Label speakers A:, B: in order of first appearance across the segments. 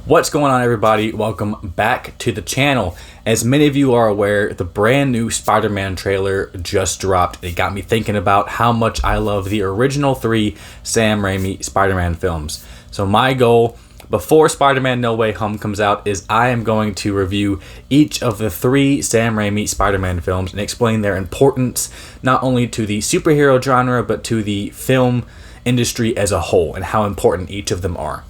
A: What's going on, everybody? Welcome back to the channel. As many of you are aware, the brand new Spider-Man trailer just dropped. It got me thinking about how much I love the original 3 Sam Raimi Spider-Man films. So my goal before Spider-Man No Way Home comes out is I am going to review each of the 3 Sam Raimi Spider-Man films and explain their importance not only to the superhero genre but to the film industry as a whole and how important each of them are.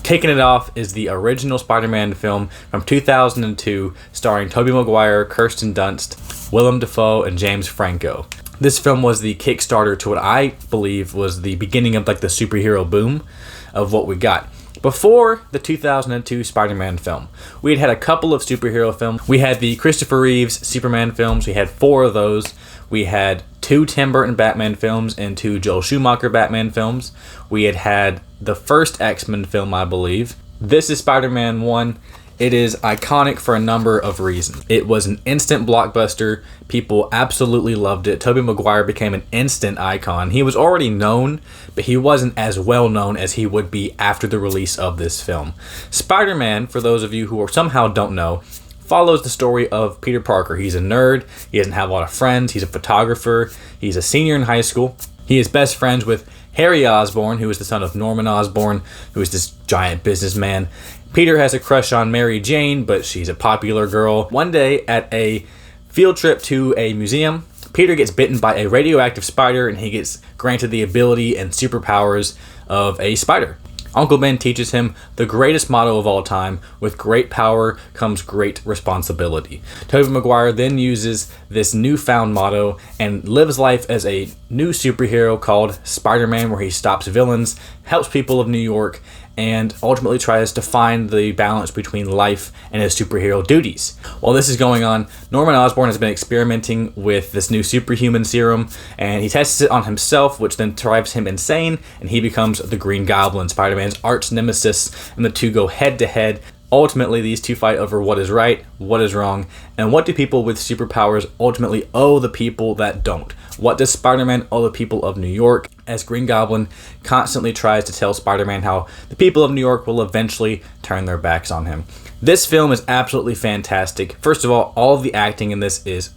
A: Kicking it off is the original Spider-Man film from 2002, starring Tobey Maguire, Kirsten Dunst, Willem Dafoe, and James Franco. This film was the Kickstarter to what I believe was the beginning of the superhero boom of what we got. Before the 2002 Spider-Man film, we had a couple of superhero films. We had the Christopher Reeves Superman films. We had 4 of those. We had 2 Tim Burton Batman films and 2 Joel Schumacher Batman films. We had the first X-Men film, I believe. This is Spider-Man 1. It is iconic for a number of reasons. It was an instant blockbuster. People absolutely loved it. Tobey Maguire became an instant icon. He was already known, but he wasn't as well known as he would be after the release of this film. Spider-Man, for those of you who somehow don't know, follows the story of Peter Parker. He's a nerd. He doesn't have a lot of friends. He's a photographer. He's a senior in high school. He is best friends with Harry Osborn, who is the son of Norman Osborn, who is this giant businessman. Peter has a crush on Mary Jane, but she's a popular girl. One day at a field trip to a museum, Peter gets bitten by a radioactive spider and he gets granted the ability and superpowers of a spider. Uncle Ben teaches him the greatest motto of all time: with great power comes great responsibility. Tobey Maguire then uses this newfound motto and lives life as a new superhero called Spider-Man, where he stops villains, helps people of New York, and ultimately tries to find the balance between life and his superhero duties. While this is going on, Norman Osborn has been experimenting with this new superhuman serum, and he tests it on himself, which then drives him insane, and he becomes the Green Goblin, Spider-Man's arch nemesis, and the two go head to head. Ultimately, these two fight over what is right, what is wrong, and what do people with superpowers ultimately owe the people that don't. What does Spider-Man owe the people of New York, as Green Goblin constantly tries to tell Spider-Man how the people of New York will eventually turn their backs on him. This film is absolutely fantastic. First of all of the acting in this is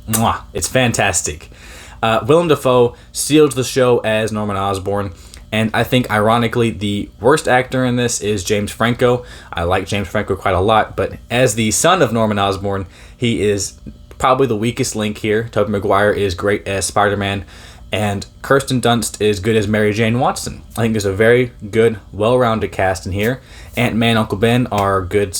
A: mwah, it's fantastic. Willem Dafoe steals the show as Norman Osborn. And I think, ironically, the worst actor in this is James Franco. I like James Franco quite a lot, but as the son of Norman Osborn, he is probably the weakest link here. Tobey Maguire is great as Spider-Man, and Kirsten Dunst is good as Mary Jane Watson. I think there's a very good, well-rounded cast in here. Ant-Man, Uncle Ben are good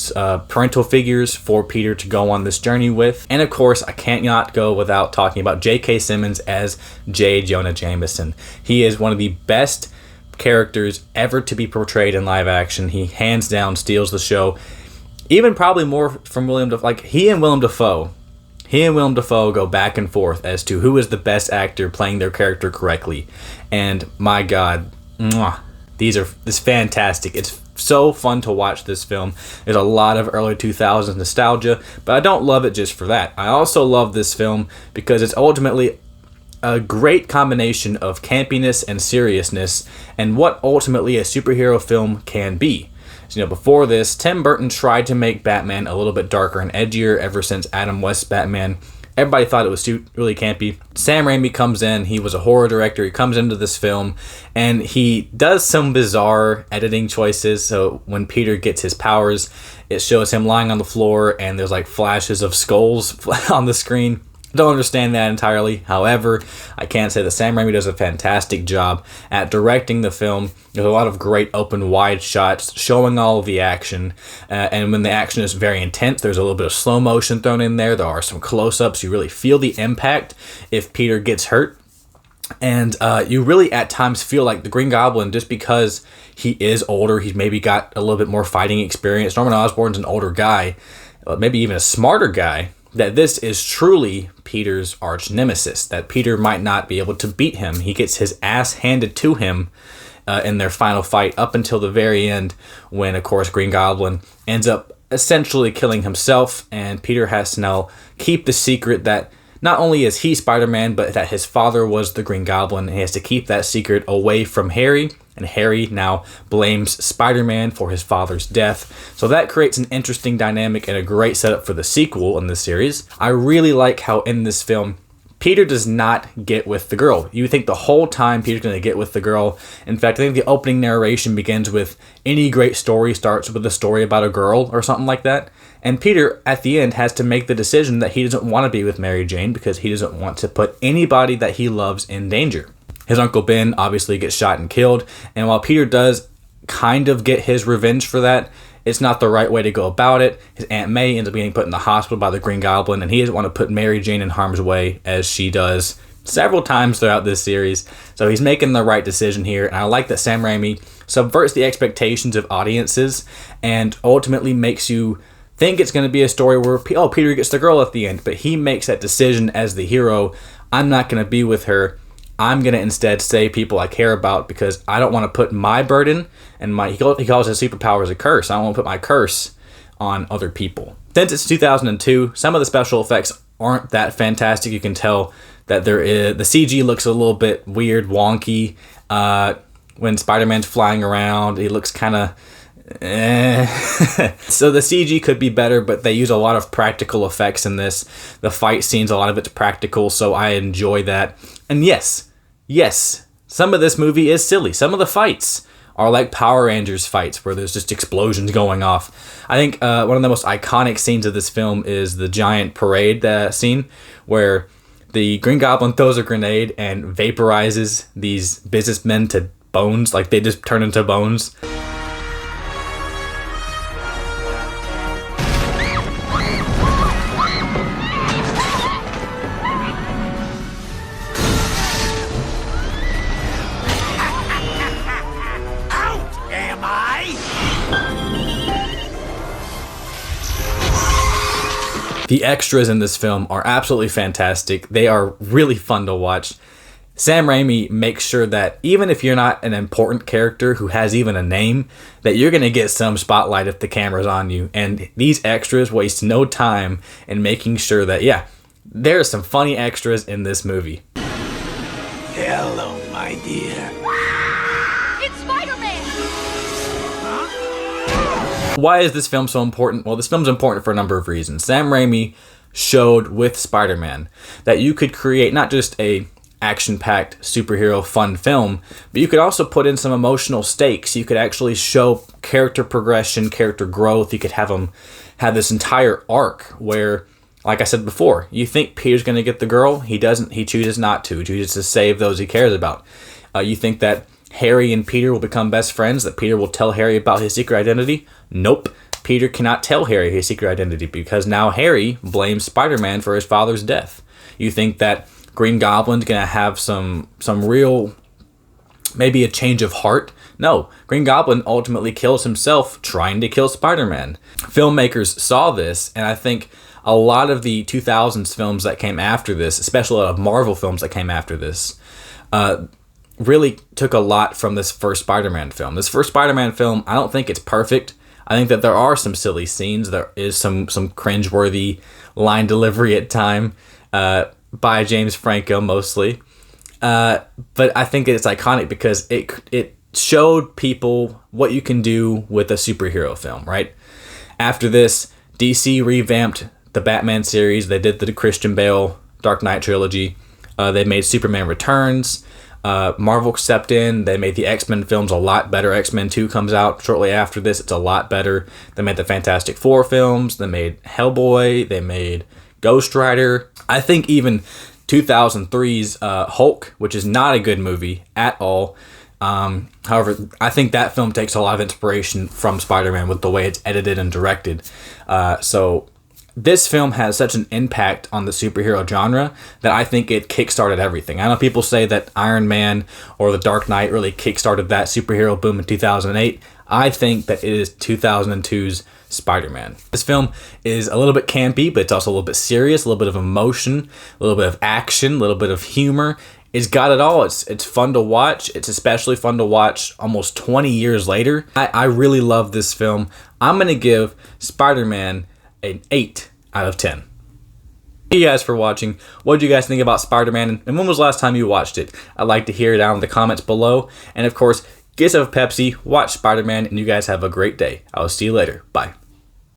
A: parental figures for Peter to go on this journey with. And of course, I can't not go without talking about J.K. Simmons as J. Jonah Jameson. He is one of the best characters ever to be portrayed in live action. He hands down steals the show, even probably more from Willem Dafoe. He and Willem Dafoe go back and forth as to who is the best actor playing their character correctly. And my God, this is fantastic. It's so fun to watch this film. There's a lot of early 2000s nostalgia, but I don't love it just for that. I also love this film because it's ultimately a great combination of campiness and seriousness, and what ultimately a superhero film can be. So, before this, Tim Burton tried to make Batman a little bit darker and edgier ever since Adam West's Batman. Everybody thought it was really campy. Sam Raimi comes in. He was a horror director. He comes into this film, and he does some bizarre editing choices. So when Peter gets his powers, it shows him lying on the floor, and there's flashes of skulls on the screen. Don't understand that entirely. However, I can say that Sam Raimi does a fantastic job at directing the film. There's a lot of great open wide shots showing all of the action. And when the action is very intense, there's a little bit of slow motion thrown in there. There are some close-ups. You really feel the impact if Peter gets hurt. And you really at times feel like the Green Goblin, just because he is older, he's maybe got a little bit more fighting experience. Norman Osborn's an older guy, maybe even a smarter guy, that this is truly Peter's arch nemesis, that Peter might not be able to beat him. He gets his ass handed to him in their final fight up until the very end, when, of course, Green Goblin ends up essentially killing himself, and Peter has to now keep the secret that not only is he Spider-Man, but that his father was the Green Goblin. He has to keep that secret away from Harry and Harry now blames Spider-Man for his father's death. So that creates an interesting dynamic and a great setup for the sequel in this series. I really like how in this film, Peter does not get with the girl. You think the whole time Peter's going to get with the girl. In fact, I think the opening narration begins with, any great story starts with a story about a girl or something like that. And Peter, at the end, has to make the decision that he doesn't want to be with Mary Jane because he doesn't want to put anybody that he loves in danger. His Uncle Ben obviously gets shot and killed. And while Peter does kind of get his revenge for that, it's not the right way to go about it. His Aunt May ends up getting put in the hospital by the Green Goblin, and he doesn't want to put Mary Jane in harm's way, as she does several times throughout this series. So he's making the right decision here, and I like that Sam Raimi subverts the expectations of audiences and ultimately makes you think it's going to be a story where, Peter gets the girl at the end, but he makes that decision as the hero. I'm not going to be with her. I'm going to instead save people I care about because I don't want to put my burden and he calls his superpowers a curse. I don't want to put my curse on other people. Since it's 2002, some of the special effects aren't that fantastic. You can tell that the CG looks a little bit weird, wonky. When Spider-Man's flying around, he looks kind of So the CG could be better, but they use a lot of practical effects in this. The fight scenes, a lot of it's practical, so I enjoy that. And yes, some of this movie is silly. Some of the fights are like Power Rangers fights where there's just explosions going off. I think one of the most iconic scenes of this film is the giant parade scene where the Green Goblin throws a grenade and vaporizes these businessmen to bones. Like, they just turn into bones. The extras in this film are absolutely fantastic. They are really fun to watch. Sam Raimi makes sure that even if you're not an important character who has even a name, that you're going to get some spotlight if the camera's on you. And these extras waste no time in making sure that, there are some funny extras in this movie.
B: Hello, my dear.
C: It's Spider-Man!
A: Why is this film so important? Well, this film's important for a number of reasons. Sam Raimi showed with Spider-Man that you could create not just a action-packed superhero fun film, but you could also put in some emotional stakes. You could actually show character progression, character growth. You could have them have this entire arc where, like I said before, you think Peter's going to get the girl. He doesn't. He chooses not to. He chooses to save those he cares about. You think that Harry and Peter will become best friends, that Peter will tell Harry about his secret identity. Nope. Peter cannot tell Harry his secret identity because now Harry blames Spider-Man for his father's death. You think that Green Goblin's going to have some real, maybe a change of heart. No, Green Goblin ultimately kills himself trying to kill Spider-Man. Filmmakers saw this, and I think a lot of the 2000s films that came after this, especially a lot of Marvel films that came after this, really took a lot from this first Spider-Man film. This first Spider-Man film, I don't think it's perfect. I think that there are some silly scenes. There is some cringeworthy line delivery at time by James Franco mostly. But I think it's iconic because it showed people what you can do with a superhero film, right? After this, DC revamped the Batman series. They did the Christian Bale Dark Knight trilogy. They made Superman Returns. Marvel stepped in. They made the X-Men films a lot better. X-Men 2 comes out shortly after this. It's a lot better. They made the Fantastic Four films. They made Hellboy. They made Ghost Rider. I think even 2003's Hulk, which is not a good movie at all. However, I think that film takes a lot of inspiration from Spider-Man with the way it's edited and directed. So this film has such an impact on the superhero genre that I think it kickstarted everything. I know people say that Iron Man or The Dark Knight really kickstarted that superhero boom in 2008. I think that it is 2002's Spider-Man. This film is a little bit campy, but it's also a little bit serious, a little bit of emotion, a little bit of action, a little bit of humor. It's got it all. It's fun to watch. It's especially fun to watch almost 20 years later. I really love this film. I'm going to give Spider-Man an 8 out of 10. Thank you guys for watching. What did you guys think about Spider-Man? And when was the last time you watched it? I'd like to hear it down in the comments below. And of course, get yourself a Pepsi, watch Spider-Man, and you guys have a great day. I will see you later. Bye.